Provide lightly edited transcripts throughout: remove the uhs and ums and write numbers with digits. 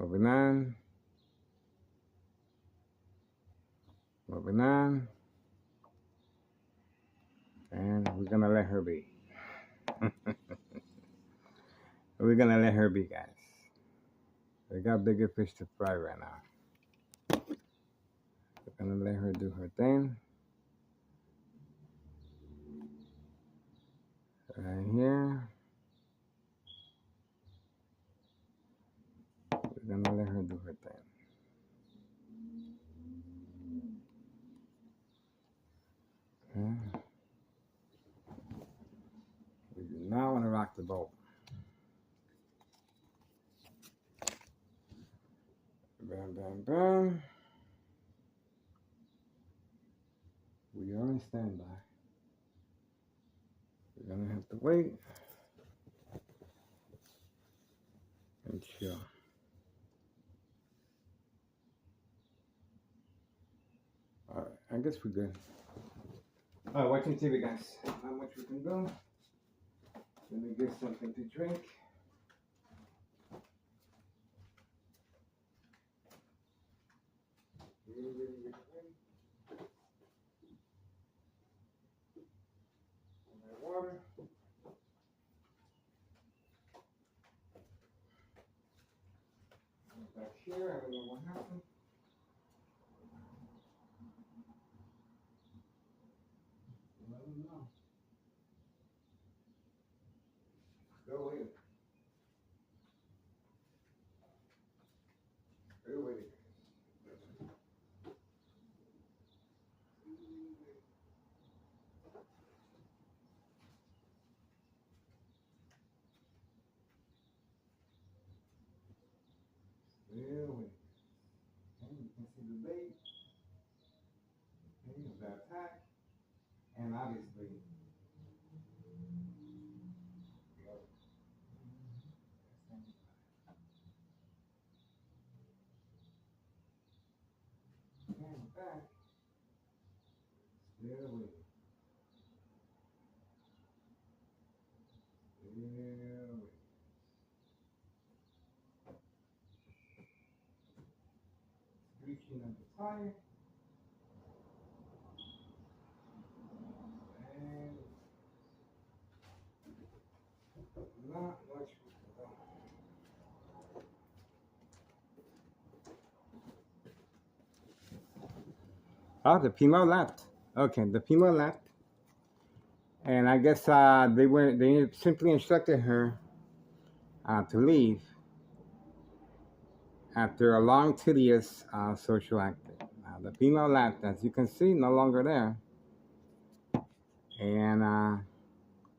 Moving on. Moving on. And we're gonna let her be. We're gonna let her be, guys. We got bigger fish to fry right now. We're gonna let her do her thing. Right here. We're gonna let her do her thing. Okay. We do not want to rock the boat. Bam, bam, bam. We are on standby. We're gonna have to wait and chill. All right, I guess we're good. All right, watching TV, guys. Not much we can do. Let me get something to drink. Water. Back here, I don't know what happened. I don't know. Go with it. Go with it. Still with it. And you can see the bait. And the attack. And obviously, and back. Still with it. Still with it. Reaching at the tire. And not much we can do. Oh, the Pimo left. Okay, the Pimo left. And I guess they simply instructed her to leave after a long, tedious social active. The female left, as you can see, no longer there. And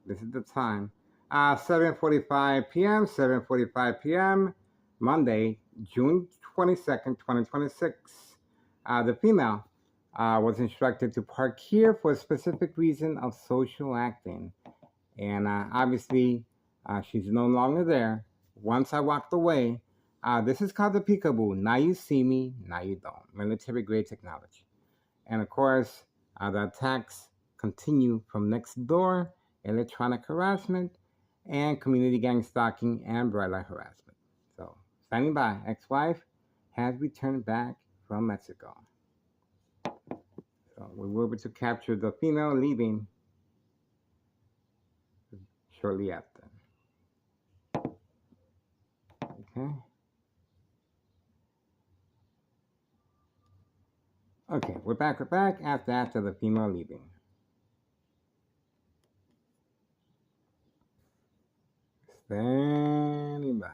this is the time. 7:45 p.m., 7:45 p.m., Monday, June 22nd, 2026. The female was instructed to park here for a specific reason of social acting. And obviously, she's no longer there. Once I walked away, this is called the peekaboo. Now you see me, now you don't. Military grade technology. And of course, the attacks continue from next door, electronic harassment, and community gang stalking and bright light harassment. So, standing by, ex-wife has returned back from Mexico. So we were able to capture the female leaving shortly after. Okay. Okay, we're back after the female leaving. Standing by.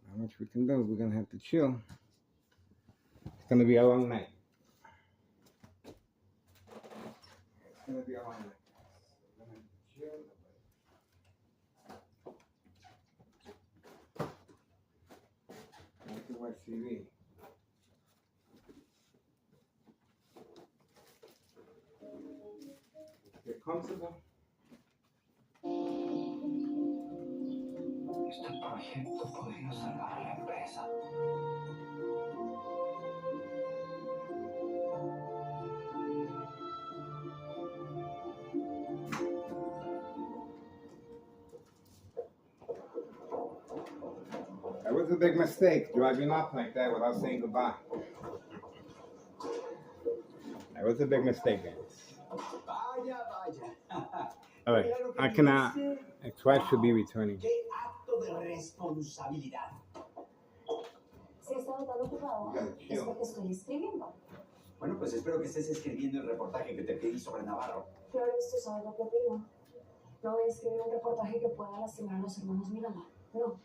Not much we can do. We're gonna have to chill. It's gonna be a long night. It's gonna be a long night. We're gonna have to chill. I have to watch TV. Get comfortable. Este proyecto podría salvar la empresa. That was a big mistake, driving off like that without saying goodbye. That was a big mistake, guys. Vaya, vaya. All right, I cannot. Ex-wife should be returning. ¡Qué acto de responsabilidad! Si he estado tan ocupada, es porque estoy escribiendo. Bueno, pues espero que estés escribiendo el reportaje que te pedí sobre Navarro. Flores, tú sabes lo que opino. No voy a escribir un reportaje que pueda lastimar a los hermanos Miranda. No.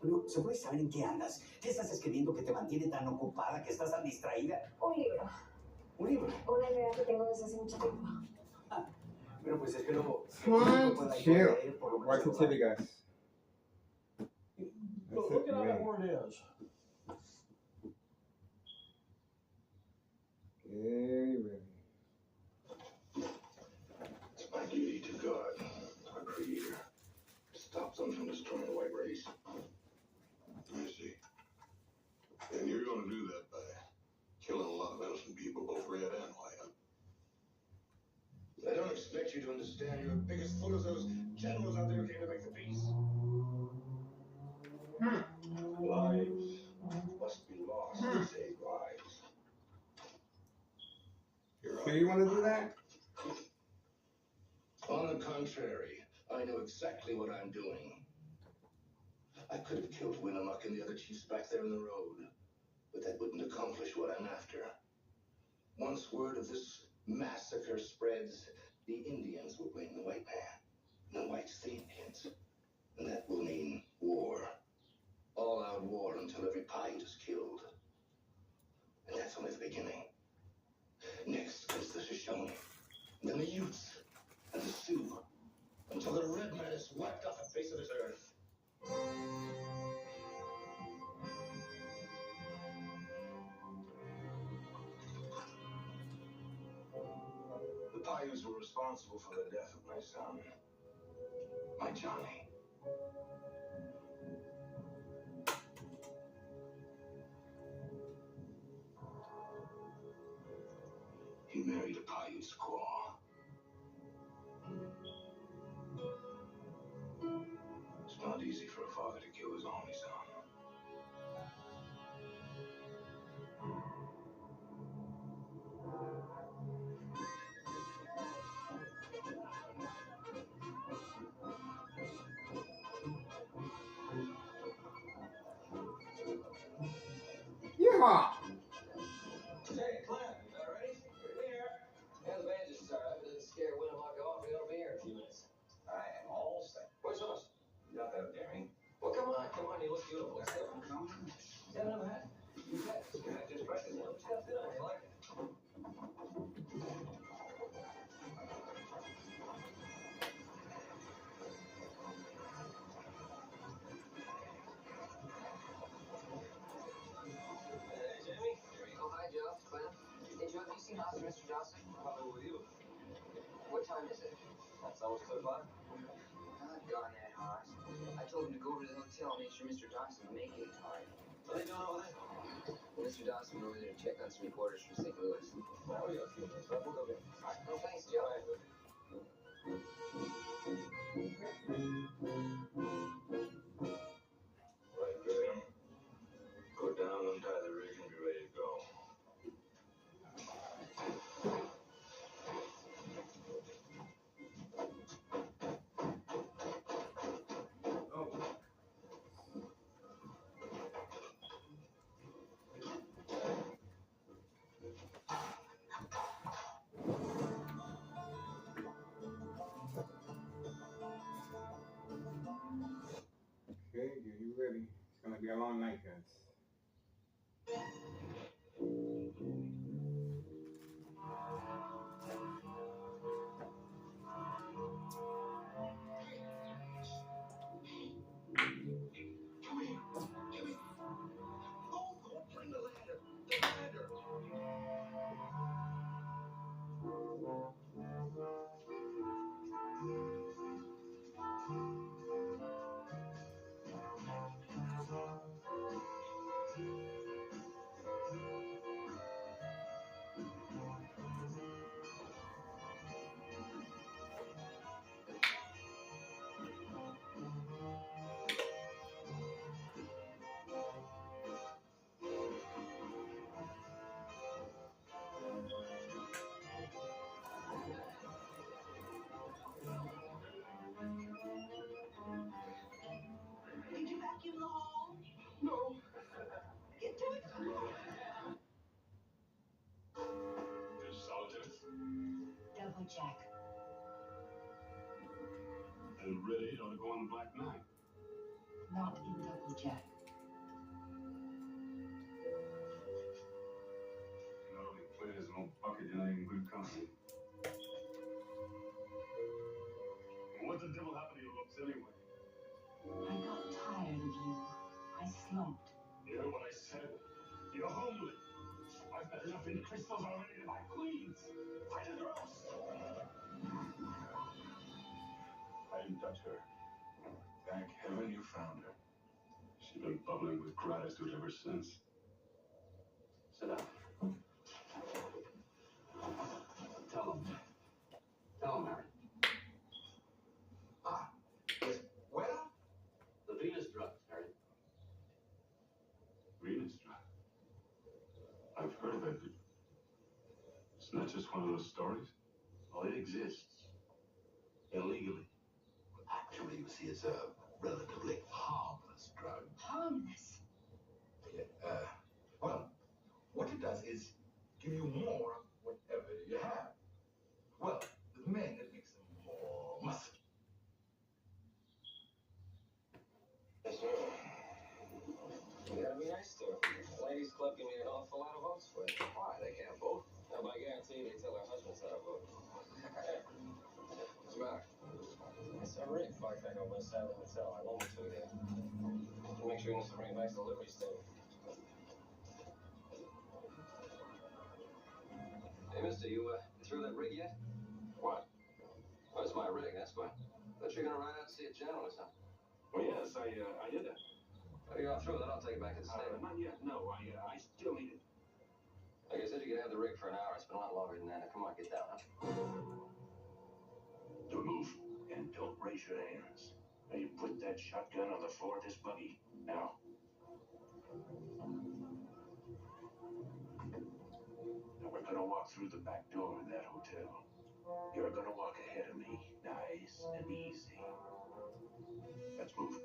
Bueno, ¿se puede saber en qué andas? ¿Qué estás escribiendo que te mantiene tan ocupada, que estás tan distraída? Un libro. ¿Un libro? Una idea que tengo desde hace mucho tiempo. Bueno, pues espero que Fine, pueda chill. leer por lo Watch menos. the TV, guys. Look at how that word is. Okay, ready. It's my duty to God, our creator, to stop them from destroying the white race. I see. And you're going to do that by killing a lot of innocent people, both red and white. I don't expect you to understand. You're the biggest fool of those generals out there who came to make the peace. Lives must be lost to save lives. You're So you want to do that? On the contrary, I know exactly what I'm doing. I could have killed Winnemucca and the other chiefs back there in the road, but that wouldn't accomplish what I'm after. Once word of this massacre spreads, the Indians will blame the white man, the whites the Indians, and that will mean war. All-out war until every Paiute is killed. And that's only the beginning. Next comes the Shoshone, then the Utes, and the Sioux, until the red man is wiped off the face of this earth. The Paiutes were responsible for the death of my son, my Johnny. He married a Paiute squaw. It's not easy for a father to kill his only son. Yeah. Hey, Clem, you about ready? We're here. Yeah, the band just started. If it doesn't scare Winnemucca off, we ought to be here in a few minutes. I am all set. Where's us? Not that daring. Well, come on, you look beautiful. Let's go. Come on. You got another hat? You bet. Yeah, just practice. You know, just gotta fit on. You like it? Hey, Jamie. Oh, hi, Joe. Clem. Hey, Joe, have you seen House of Mr. Johnson? Probably with you. What time is it? That's almost 2 o'clock. God darn that, Hoss. I told him to go over to the hotel and make sure Mr. Dawson's making it time. What are they doing over there? Well, Mr. Dawson went over there to check on some reporters from St. Louis. Well, we got a few minutes left. We'll go get them. All right, well, thanks, Joe. All right, good. Right, Graham. Go down, untie the rig, and be ready to go. Okay, get you ready. It's gonna be a long night, guys. Come here. Give me. Go, bring the ladder. The ladder. in the hall? No. Get to it. Just solitaire. Double jack. And ready to go on the Black Knight. Not in double jack. Not only plain as an old bucket, you're not even good company. What the devil happened to your looks anyway? I got tired of you. I slumped. You heard what I said? You're homely. I've got enough in crystals already to buy queens. Find a gross. I didn't touch her. Thank heaven you found her. She's been bubbling with gratitude ever since. Sit down. Tell him. Tell him, Harry. Ah, yes. Well, The Venus drug, Harry. Venus drug? I've heard of it. Isn't that just one of those stories? well, it exists. Illegally. Actually, you see, it's a relatively harmless drug. Harmless. Yeah, well, what it does is give you more of whatever you have. Well, with men, it makes them more muscular. Yes, sir. You gotta be nice to her. The ladies' club give me an awful lot of votes for it. Why? They can't vote. Now, by guarantee, they tell their husbands how to vote. What's the matter? I saw Rick parked back on West Side of the hotel. I won't to there. Make sure he needs to bring back the livery stable. Hey, mister, you through that rig yet? What? Oh, it's my rig, that's why. Thought you were gonna ride out and see a general or something. Well, yes, I did that. Oh, you're not through with that. I'll take it back to the stable. Not yet. No, I still need it. Like I said, you could have the rig for an hour. It's been a lot longer than that. Now, come on, get down, huh? Don't move. And don't raise your hands. Now you put that shotgun on the floor of this buggy. Now. Now we're gonna walk through the back door of that hotel. You're gonna walk ahead of me, nice and easy. Let's move.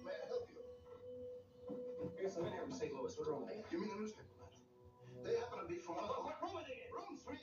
May I help you? I got some men here from St. Louis. What's wrong with You mean the newspaper man? They happen to be from one of the... What room are they in? Room 3.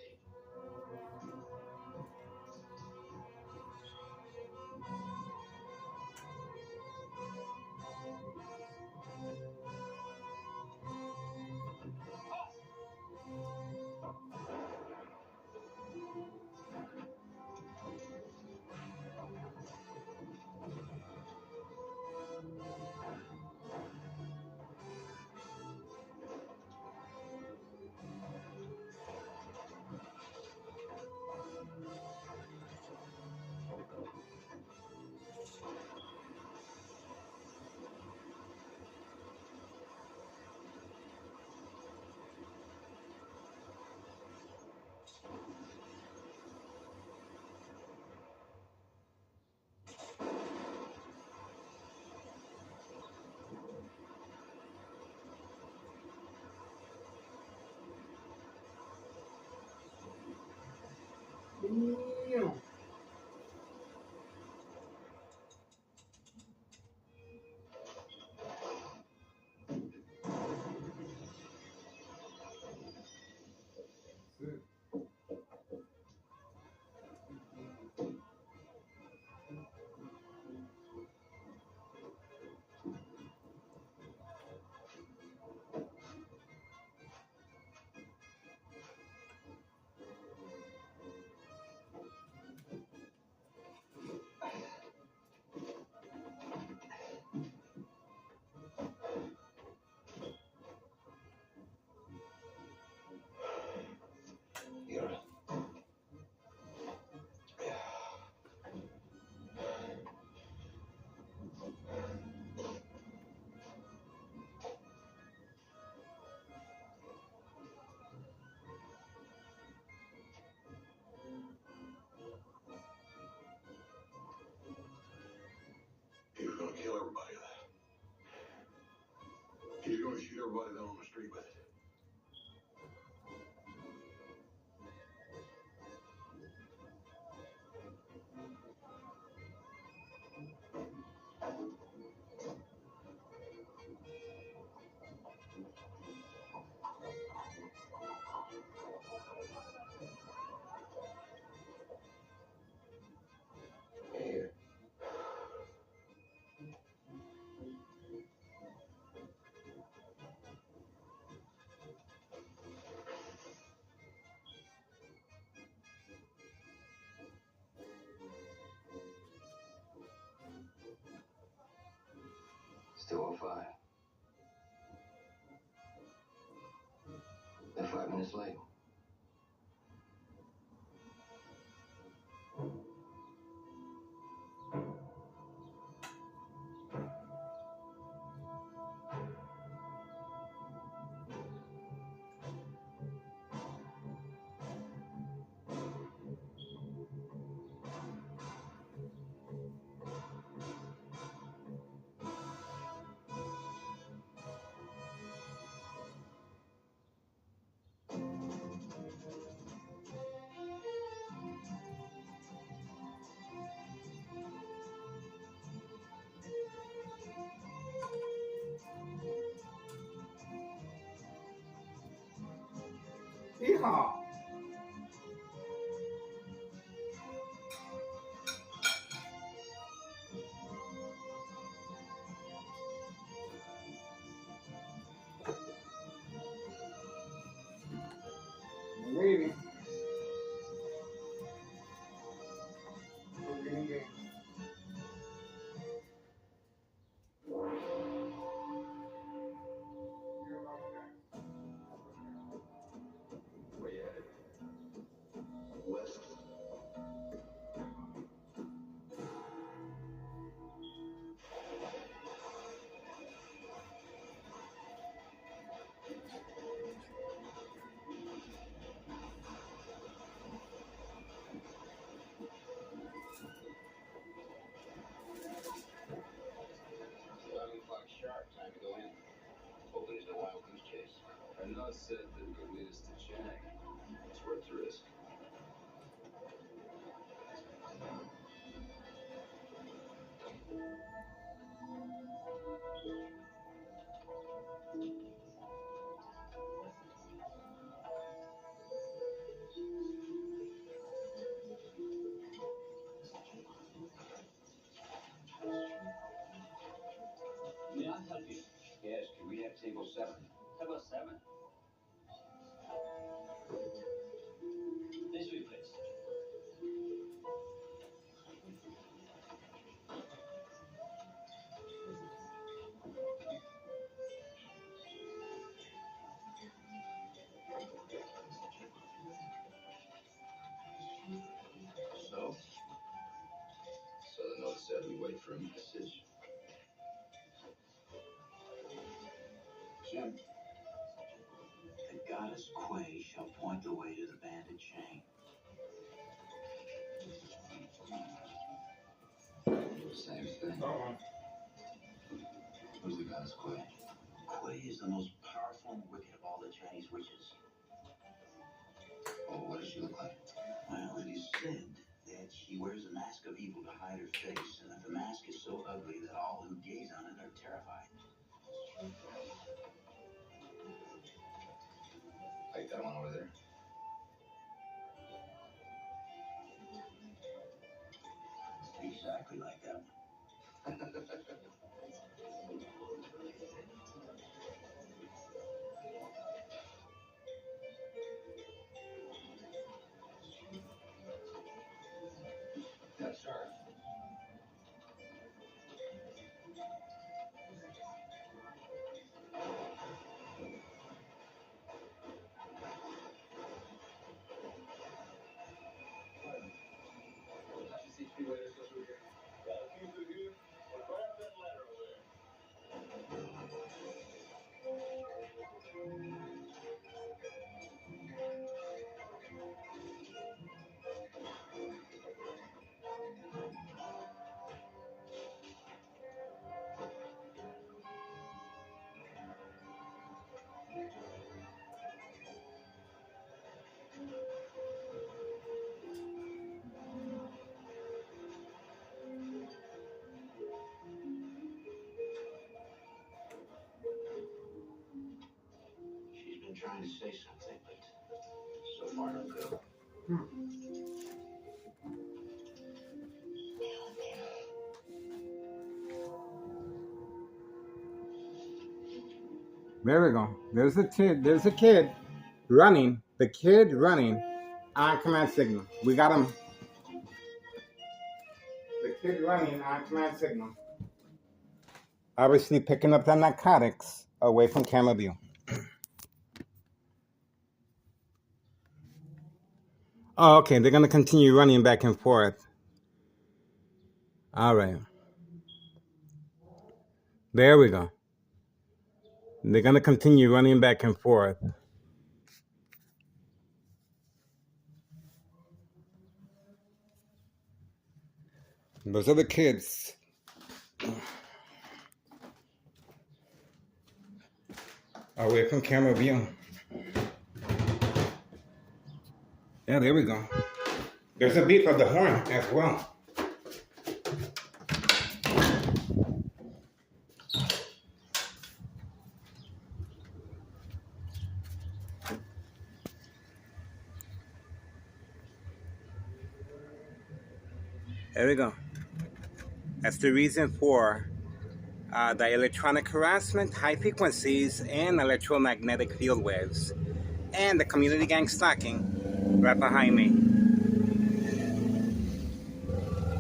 sure about it on the street with it. Here. Still on 5. They're 5 minutes late. Yeehaw! Waiting. Where you headed? West. Sharp. Time to go in. Hoping there's no wild goose chase. Enough said that it could lead us to Chang. It's worth the risk. May I help you? Yes, can we have table 7? How about 7? This way, please. So? So the note said we wait for a message. Jim. The goddess Quay shall point the way to the bandit Chang. Same thing. Who's the goddess Quay? Quay is the most powerful and wicked of all the Chinese witches. Oh, what does she look like? Well, it is said that she wears a mask of evil to hide her face, and that the mask is so ugly that all who gaze on it are terrified. Like that one over there? Exactly like that one. That's her. Yeah, a few through here. Well, grab that ladder over there. trying to say something, but so far no good. There we go. There's a kid. There's a kid running. The kid running on command signal. We got him. The kid running on command signal. Obviously picking up the narcotics away from camera view. Oh, okay. They're going to continue running back and forth. All right. There we go. They're going to continue running back and forth. Those are the kids. Away from camera view. Yeah, there we go. There's a beep of the horn as well. There we go. That's the reason for the electronic harassment, high frequencies, and electromagnetic field waves, and the community gang stalking right behind me.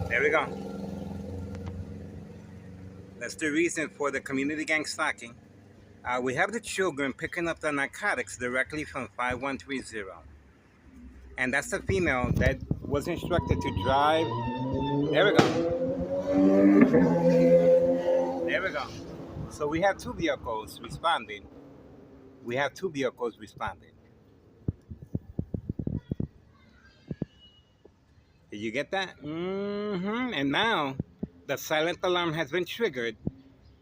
There we go. That's the reason for the community gang stalking. We have the children picking up the narcotics directly from 5130. And that's the female that was instructed to drive. There we go. There we go. So we have two vehicles responding. We have two vehicles responding. Did you get that? Mm-hmm. And now the silent alarm has been triggered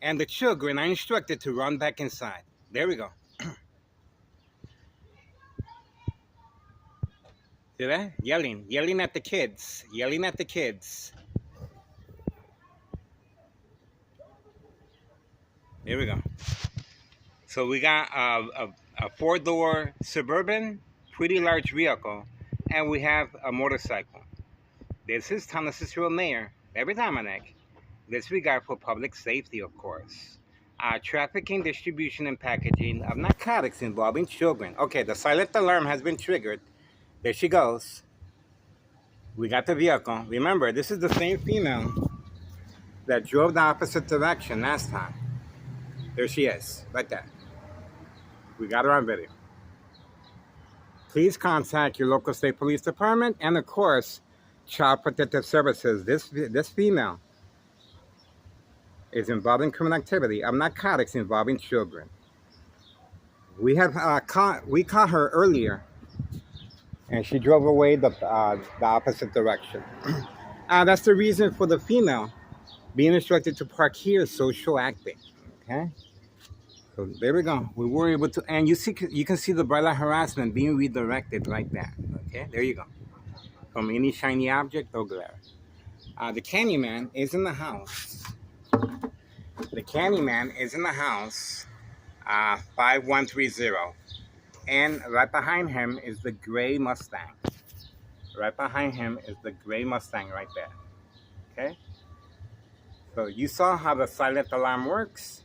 and the children are instructed to run back inside. There we go. See that? Yelling at the kids, yelling at the kids. Here we go. So we got a four-door Suburban, pretty large vehicle, and we have a motorcycle. This is Thomas Cicero Mayor, every Dominic. Disregard for public safety, of course. Trafficking, distribution, and packaging of narcotics involving children. Okay, the silent alarm has been triggered. There she goes. We got the vehicle. Remember, this is the same female that drove the opposite direction last time. There she is, right there. We got her on video. Please contact your local state police department and, of course, Child Protective Services. This female is involved in criminal activity of narcotics involving children. We have we caught her earlier, and she drove away the opposite direction. That's the reason for the female being instructed to park here, social acting. Okay, so there we go. We were able to, and you can see the bright light harassment being redirected like that. Okay, there you go. From any shiny object or glare. The Candyman is in the house. The Candyman is in the house, 5130. And right behind him is the gray Mustang. Right behind him is the gray Mustang right there. Okay? So you saw how the silent alarm works,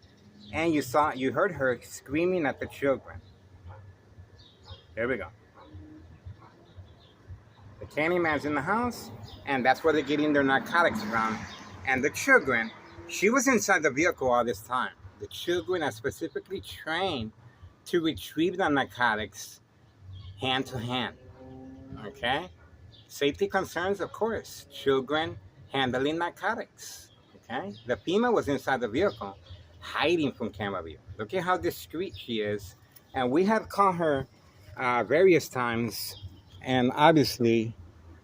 and you heard her screaming at the children. There we go. The Candyman's in the house, and that's where they're getting their narcotics from. And the children, she was inside the vehicle all this time. The children are specifically trained to retrieve the narcotics hand to hand. Okay? Safety concerns, of course. Children handling narcotics. Okay? The female was inside the vehicle, hiding from camera view. Look at how discreet she is. And we have caught her various times. And obviously,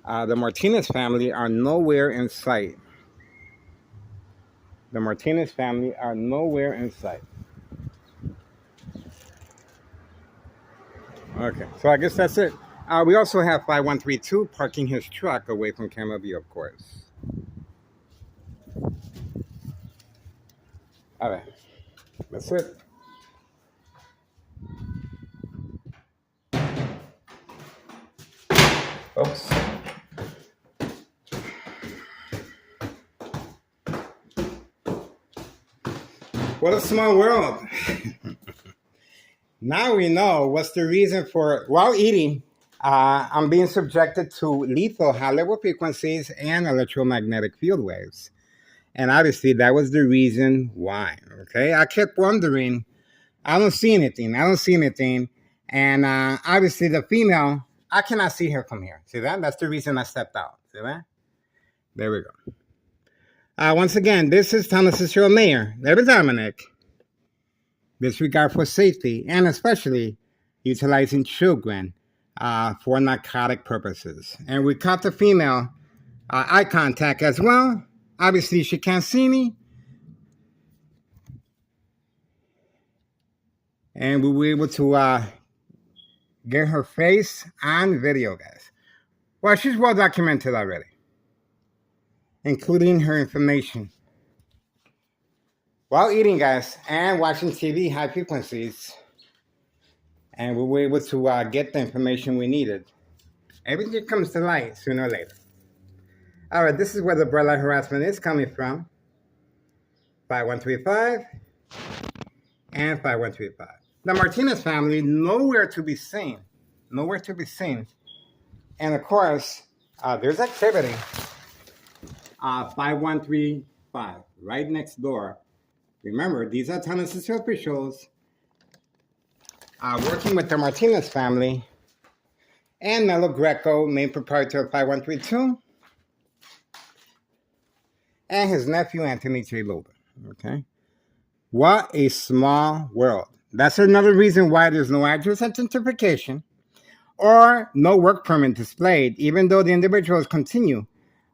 the Martinez family are nowhere in sight. The Martinez family are nowhere in sight. Okay, so I guess that's it. We also have 5132 parking his truck away from camera view, of course. All right, that's it. folks. What a small world. Now we know what's the reason for, while eating, I'm being subjected to lethal high level frequencies and electromagnetic field waves. And obviously that was the reason why. Okay. I kept wondering, I don't see anything. And obviously the female, I cannot see her from here. See that? That's the reason I stepped out. See that? There we go. Once again, this is Thomas Cicero Mayor, David Dominic. Disregard for safety, and especially utilizing children for narcotic purposes. And we caught the female eye contact as well. Obviously, she can't see me. And we were able to get her face on video, guys. Well, she's well documented already, including her information. While eating, guys, and watching TV high frequencies, and we were able to get the information we needed. Everything comes to light sooner or later. All right, this is where the umbrella harassment is coming from. 5135 and 5135. The Martinez family, nowhere to be seen. Nowhere to be seen. And of course, there's activity. 5135, right next door. Remember, these are Tennessee officials working with the Martinez family and Melo Greco, main proprietor of 5132, and his nephew, Anthony J. Logan. Okay? What a small world. That's another reason why there's no address identification or no work permit displayed, even though the individuals continue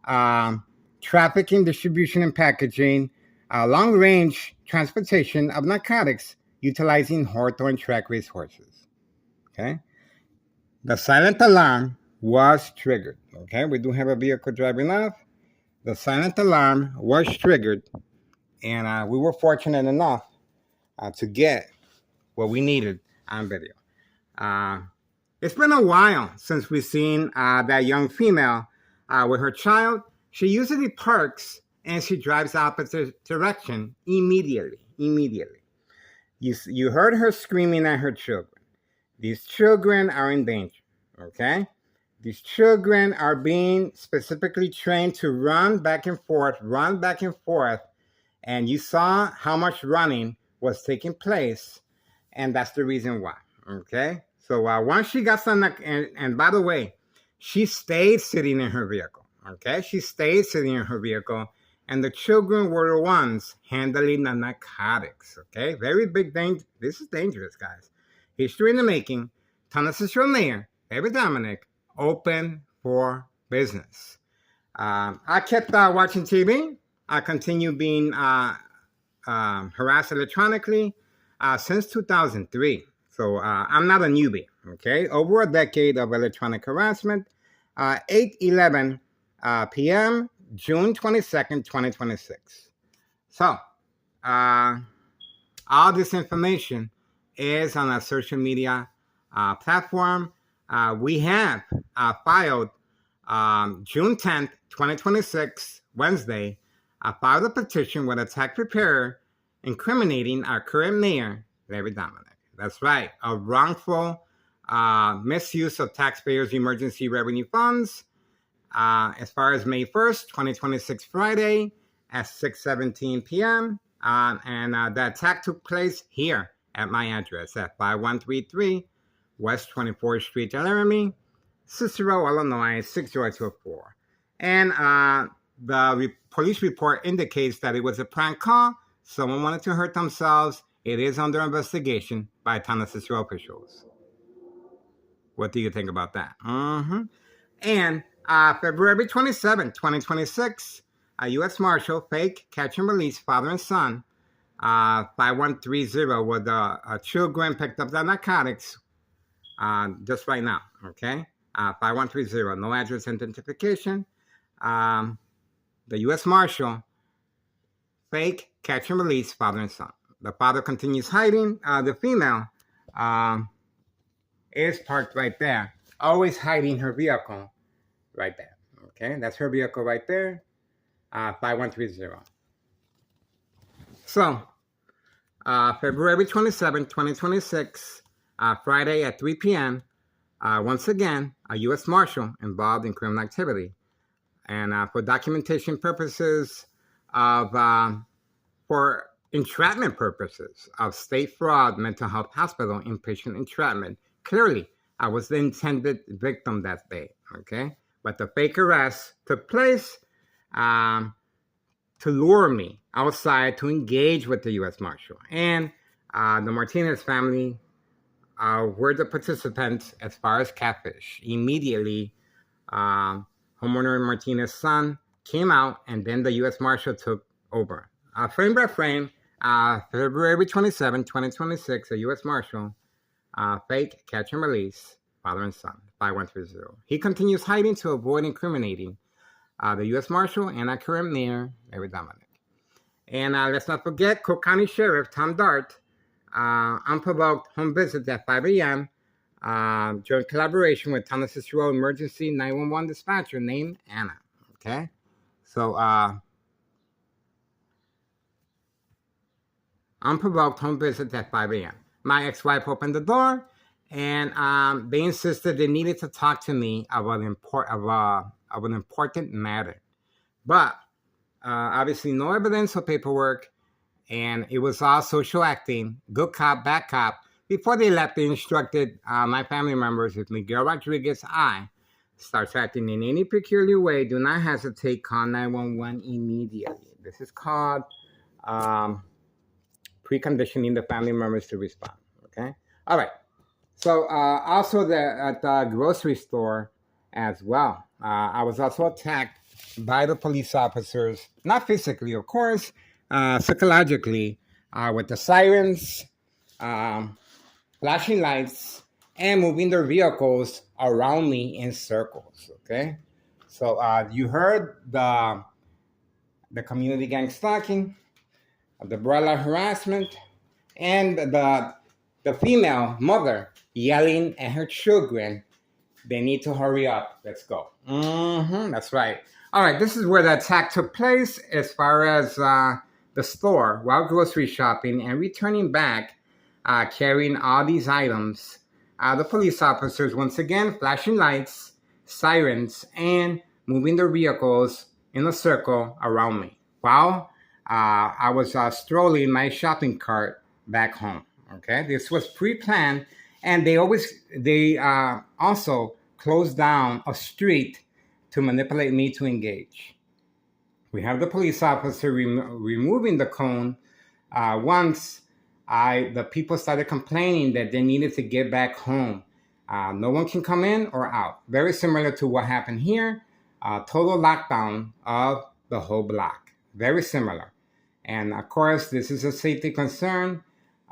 trafficking, distribution, and packaging, long-range transportation of narcotics utilizing Hawthorne track race horses. Okay? The silent alarm was triggered. Okay? We do have a vehicle driving off. The silent alarm was triggered, and we were fortunate enough to get what we needed on video. It's been a while since we've seen that young female with her child. She usually parks and she drives opposite direction immediately. You heard her screaming at her children. These children are in danger, okay? These children are being specifically trained to run back and forth, and you saw how much running was taking place, and that's the reason why, okay? So once she got some, and by the way, she stayed sitting in her vehicle, okay? She stayed sitting in her vehicle, and the children were the ones handling the narcotics, okay? Very big danger. This is dangerous, guys. History in the making. Tennessee Mayor, David Dominic, open for business. I kept watching TV. I continue being harassed electronically since 2003. So I'm not a newbie, okay? Over a decade of electronic harassment. 8:11 p.m., June 22nd, 2026. So, all this information is on our social media platform. We have filed June 10th, 2026, Wednesday, filed a petition with a tax preparer incriminating our current mayor, Larry Dominic. That's right, a wrongful misuse of taxpayers' emergency revenue funds. As far as May 1st, 2026, Friday at 6:17 p.m. And the attack took place here at my address at 5133 West 24th Street, Laramie, Cicero, Illinois, 60204. And the police report indicates that it was a prank call. Someone wanted to hurt themselves. It is under investigation by Tennessee Cicero officials. What do you think about that? And February 27, 2026, a U.S. Marshal, fake, catch and release, father and son, 5130, where the children picked up the narcotics just right now, okay? 5130, no address identification. The U.S. Marshal, fake, catch and release, father and son. The father continues hiding. The female is parked right there, always hiding her vehicle right there. Okay, that's her vehicle right there, 5130. So, February 27, 2026, Friday at 3 p.m., once again, a U.S. Marshal involved in criminal activity. And for documentation purposes for entrapment purposes of state fraud mental health hospital inpatient entrapment. Clearly, I was the intended victim that day, okay? But the fake arrest took place to lure me outside to engage with the U.S. Marshal. And the Martinez family were the participants as far as catfish. Immediately, homeowner Martinez's son came out, and then the U.S. Marshal took over. Frame by frame, February 27, 2026, a U.S. Marshal, fake catch and release, father and son, 5130. He continues hiding to avoid incriminating the U.S. Marshal and our current mayor, Larry Dominic. And let's not forget, Cook County Sheriff Tom Dart, unprovoked home visit at 5 a.m., joint collaboration with Thomas Cicero emergency 911 dispatcher named Anna. Okay, so unprovoked home visit at 5 a.m. My ex-wife opened the door, and they insisted they needed to talk to me about an important matter. But obviously, no evidence or paperwork, and it was all social acting, good cop, bad cop. Before they left, they instructed my family members, if Miguel Rodriguez I starts acting in any peculiar way, do not hesitate, call 911 immediately. This is called preconditioning the family members to respond, okay? All right. So also at the grocery store as well, I was also attacked by the police officers, not physically, of course, psychologically, with the sirens, flashing lights, and moving their vehicles around me in circles, okay? So you heard the community gang stalking, the broiler harassment, and the female mother yelling at her children, they need to hurry up, let's go. That's right. All right, this is where the attack took place as far as the store while grocery shopping and returning back, carrying all these items. The police officers, once again, flashing lights, sirens, and moving their vehicles in a circle around me while I was strolling my shopping cart back home. Okay, this was pre-planned, and they also closed down a street to manipulate me to engage. We have the police officer removing the cone once the people started complaining that they needed to get back home. No one can come in or out. Very similar to what happened here. Total lockdown of the whole block. Very similar. And of course, this is a safety concern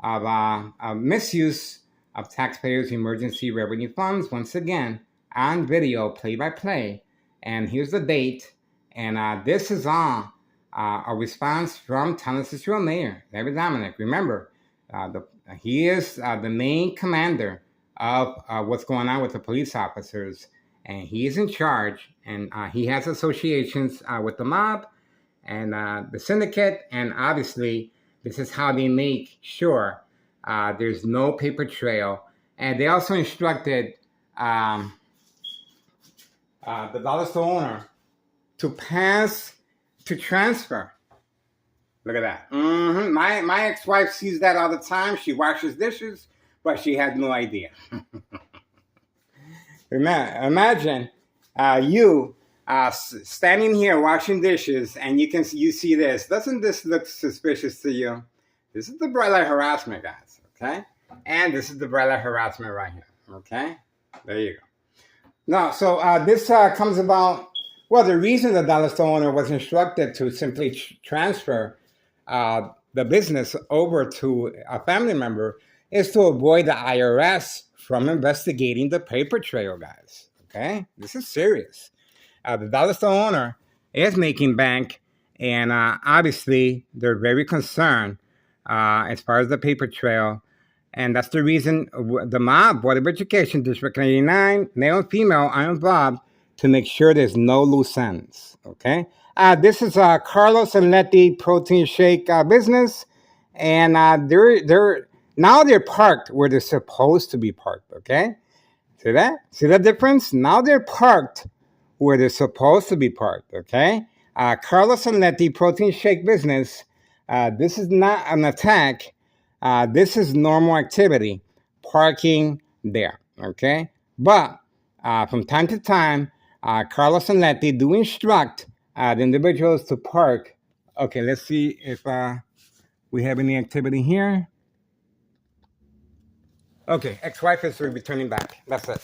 of misuse of taxpayers' emergency revenue funds. Once again, on video, play by play. And here's the date. And this is on a response from Thomas Cicero Mayor, Larry Dominic. Remember, he is the main commander of what's going on with the police officers. And he is in charge. And he has associations with the mob and the syndicate. And obviously, this is how they make sure there's no paper trail. And they also instructed the dollar store owner to transfer. Look at that. My ex-wife sees that all the time. She washes dishes, but she had no idea. Imagine you standing here washing dishes, and you see this. Doesn't this look suspicious to you? This is the broiler harassment, guys. Okay, and this is the broiler harassment right here. Okay, there you go. Now, so this comes about. Well, the reason the dollar store owner was instructed to simply transfer the business over to a family member is to avoid the IRS from investigating the paper trail, guys. Okay, this is serious. The dollar store owner is making bank, and obviously they're very concerned as far as the paper trail. And that's the reason the mob, Board of Education, District 89, male and female, are involved to make sure there's no loose ends. Okay. This is Carlos and Letty Protein Shake business, and they're now they're parked where they're supposed to be parked. Okay. See that? See the difference? Now they're parked where they're supposed to be parked. Okay. Carlos and Letty Protein Shake business. This is not an attack. This is normal activity. Parking there. Okay. But from time to time, Carlos and Letty do instruct the individuals to park. Okay, let's see if we have any activity here. Okay, ex-wife is returning back. That's it.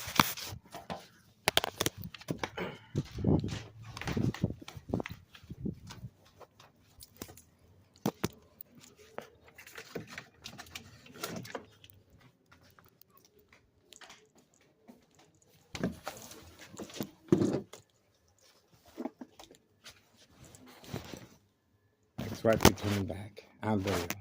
Ex-wife returning back. Unbelievable.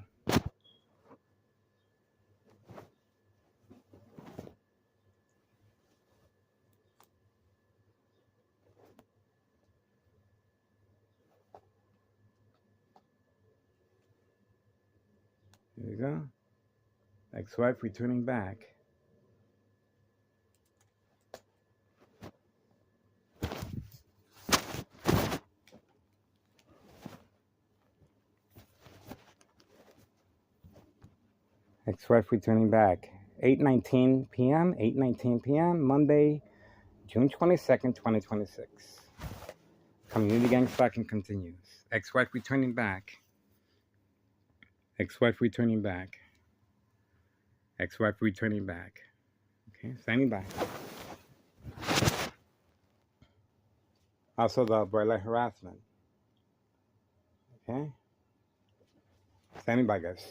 There you go. Ex-wife returning back. Ex-wife returning back. 8:19 p.m. 8:19 p.m. Monday, June 22nd, 2026. Community gang stalking continues. Ex-wife returning back. Ex-wife returning back. Ex-wife returning back. Okay, standing by. Also the broiler harassment. Okay, standing by, guys.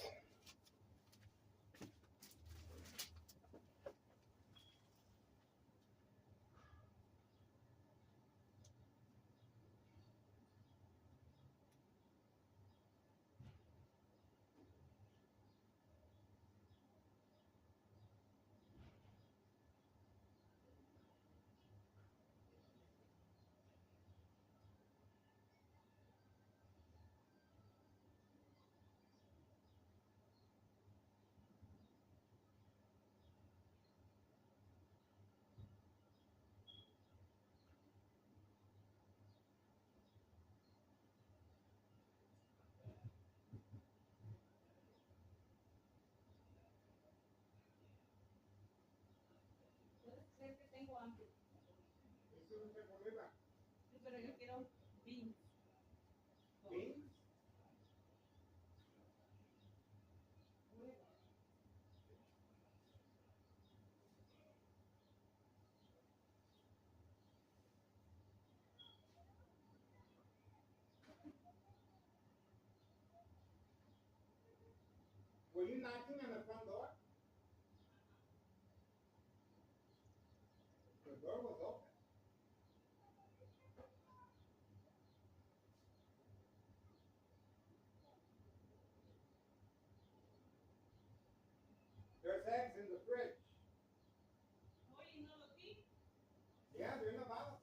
Were you knocking on the front door? The door was open. There's eggs in the fridge. Yeah, they're in the bottom.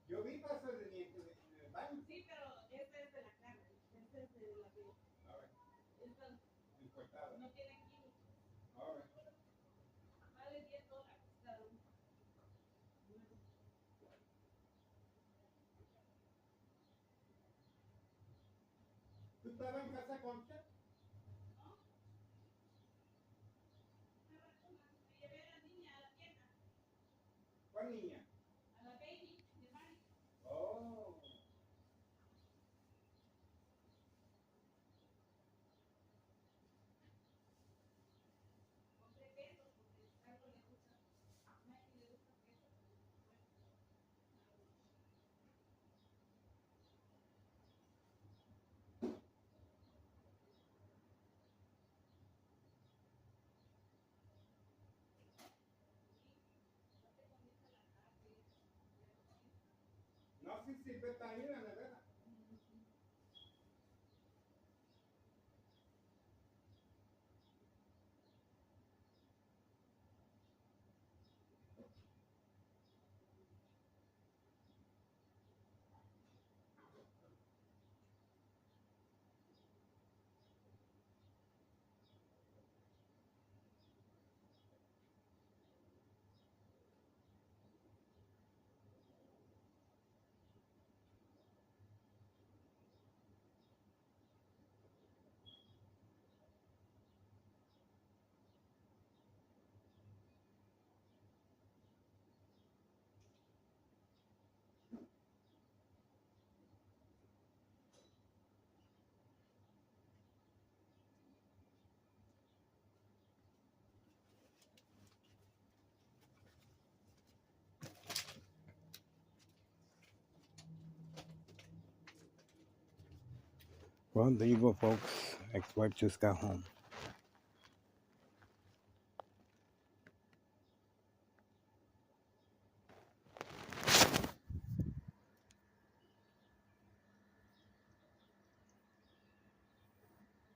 Yo vi pasta de dientes en el baño. Sí, pero esta es de la carne. Esta es de la piel. All right. Esta importada. No tiene kilos. All right. Vale $10 cada uno. ¿Tú estabas en casa, Concha? ¿Cuál niña? A la baby, mi hermana. Oh. No, sí, sí, pero está ahí en la nevera. Well, there you go, folks. Ex-wife just got home.